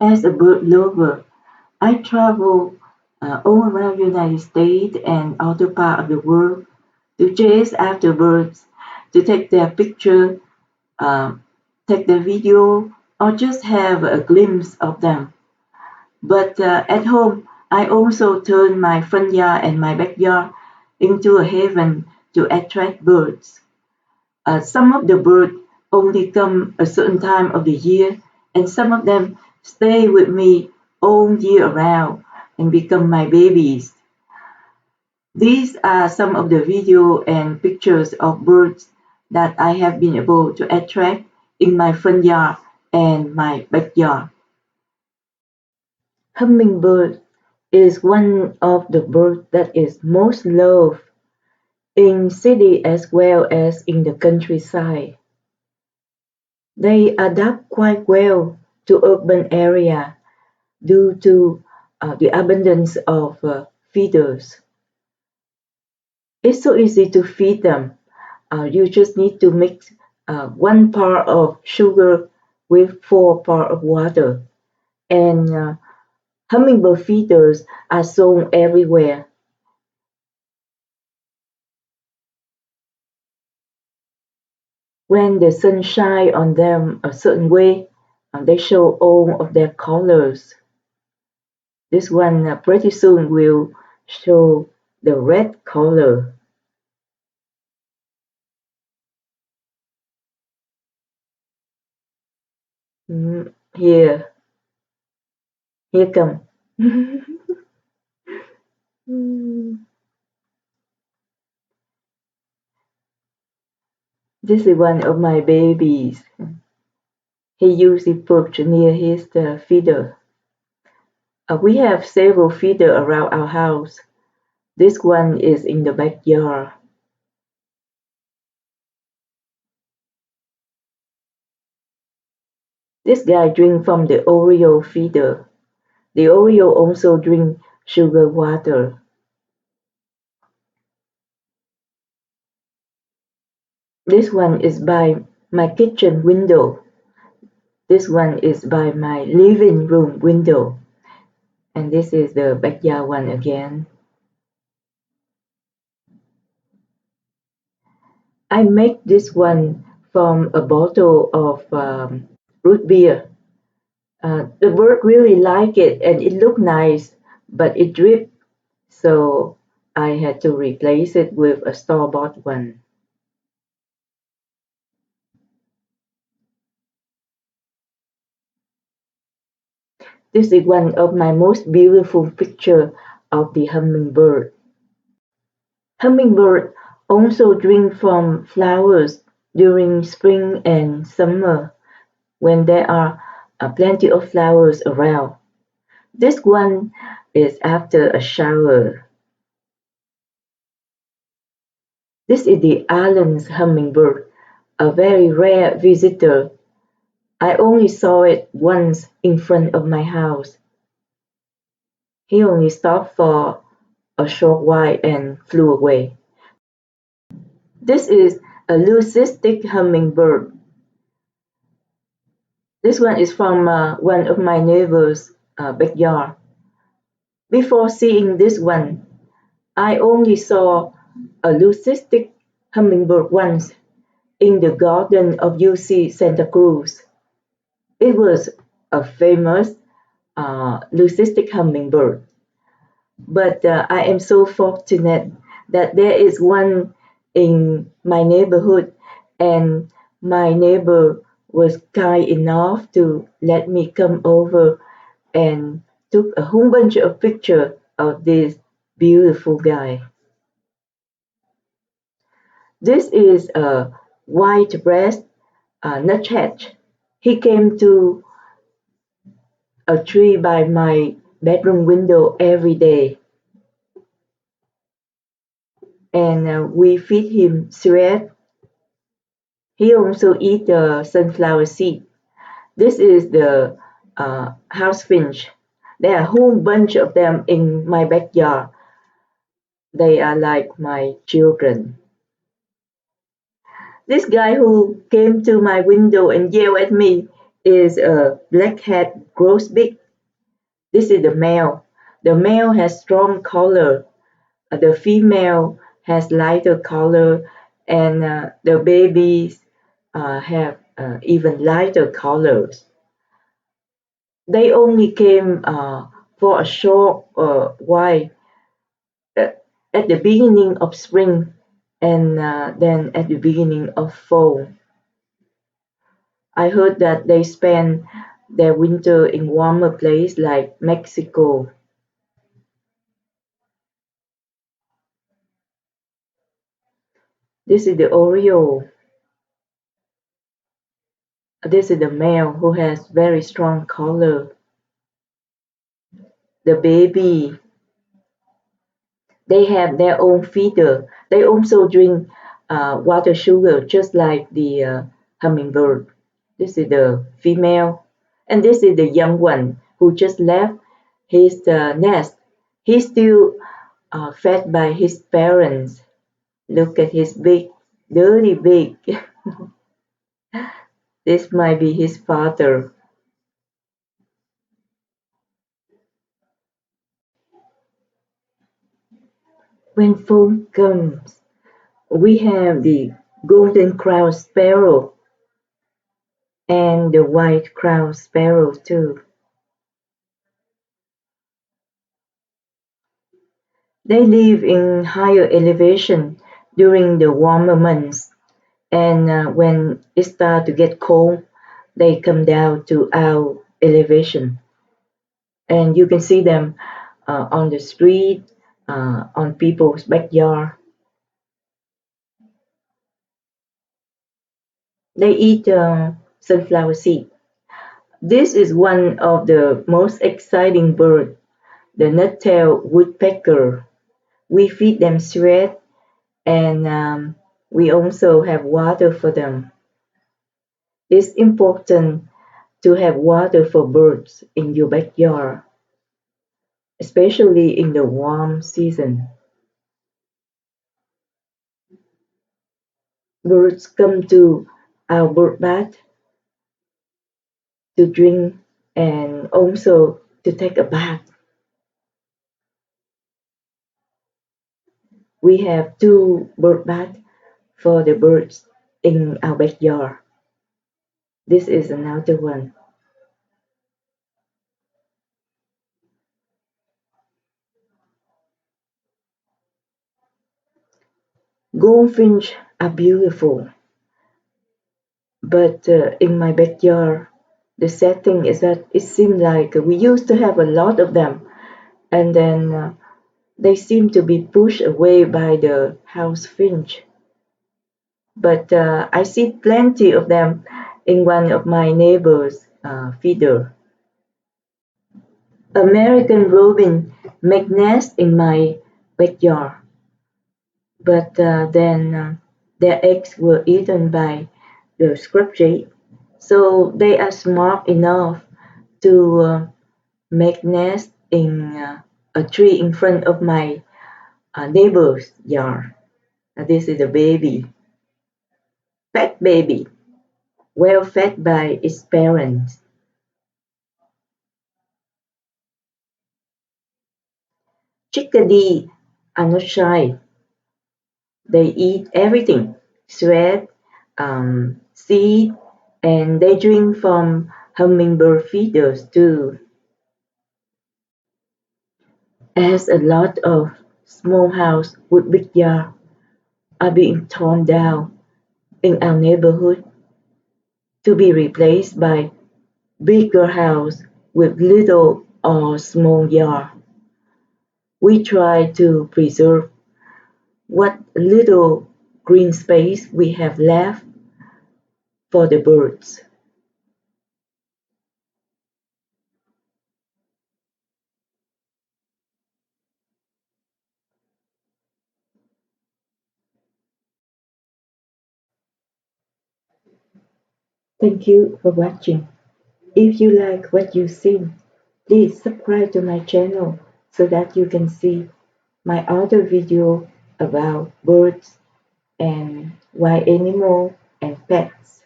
As a bird lover, I travel all around the United States and other parts of the world to chase after birds, to take their picture, uh, take their video, or just have a glimpse of them. But at home, I also turn my front yard and my backyard into a haven to attract birds. Some of the birds only come a certain time of the year, and some of them stay with me all year around and become my babies. These are some of the video and pictures of birds that I have been able to attract in my front yard and my backyard. Hummingbird is one of the birds that is most loved in city as well as in the countryside. They adapt quite well to urban area due to the abundance of feeders. It's so easy to feed them. You just need to mix 1 part of sugar with 4 part of water. And hummingbird feeders are sold everywhere. When the sun shines on them a certain way, they show all of their colors. This one pretty soon will show the red color. Here, here come. Mm, this is one of my babies. He usually perched near his feeder. We have several feeders around our house. This one is in the backyard. This guy drink from the Oriole feeder. The Oriole also drink sugar water. This one is by my kitchen window. This one is by my living room window. And this is the backyard one again. I make this one from a bottle of root beer. The bird really like it and it looked nice, but it dripped, so I had to replace it with a store-bought one. This is one of my most beautiful picture of the hummingbird. Hummingbird also drink from flowers during spring and summer when there are plenty of flowers around. This one is after a shower. This is the Allen's hummingbird, a very rare visitor. I only saw it once in front of my house. He only stopped for a short while and flew away. This is a Leucistic Hummingbird. This one is from one of my neighbor's backyard. Before seeing this one, I only saw a Leucistic Hummingbird once in the garden of UC Santa Cruz. It was a famous Leucistic Hummingbird. But I am so fortunate that there is one in my neighborhood, and my neighbor was kind enough to let me come over and took a whole bunch of pictures of this beautiful guy. This is a white-breast nuthatch. He came to a tree by my bedroom window every day, and we feed him cereal. He also eats the sunflower seed. This is the housefinch. There are a whole bunch of them in my backyard. They are like my children. This guy who came to my window and yelled at me is a black-head grosbeak. This is the male. The male has strong color. The female has lighter color, and the babies have even lighter colors. They only came for a short while uh, at the beginning of spring and then at the beginning of fall. I heard that they spend their winter in warmer places like Mexico. This is the Oriole. This is the male who has very strong color. The baby, they have their own feeder. They also drink water sugar just like the hummingbird. This is the female. And this is the young one who just left his nest. He's still fed by his parents. Look at his big, dirty beak. This might be his father. When fall comes, we have the golden crowned sparrow and the white crowned sparrow too. They live in higher elevation during the warmer months, and when it starts to get cold, they come down to our elevation. And you can see them on the street, on people's backyard. They eat sunflower seed. This is one of the most exciting birds, the nut-tailed woodpecker. We feed them sweat and we also have water for them. It's important to have water for birds in your backyard, especially in the warm season. Birds come to our bird bath to drink and also to take a bath. We have two bird baths for the birds in our backyard. This is another one. Goldfinch are beautiful, but in my backyard, the sad thing is that it seems like we used to have a lot of them, and then they seem to be pushed away by the housefinch. But I see plenty of them in one of my neighbor's feeder. American robin make nest in my backyard, but then their eggs were eaten by the scrub jay. So they are smart enough to make nest in a tree in front of my neighbor's yard. This is a baby, fat baby, well fed by its parents. Chickadee are not shy. They eat everything, sweat, seed, and they drink from hummingbird feeders too. As a lot of small house with big yard are being torn down in our neighborhood to be replaced by bigger house with little or small yard. We try to preserve what little green space we have left for the birds. Thank you for watching. If you like what you see, please subscribe to my channel so that you can see my other video about birds and wild animal and pets.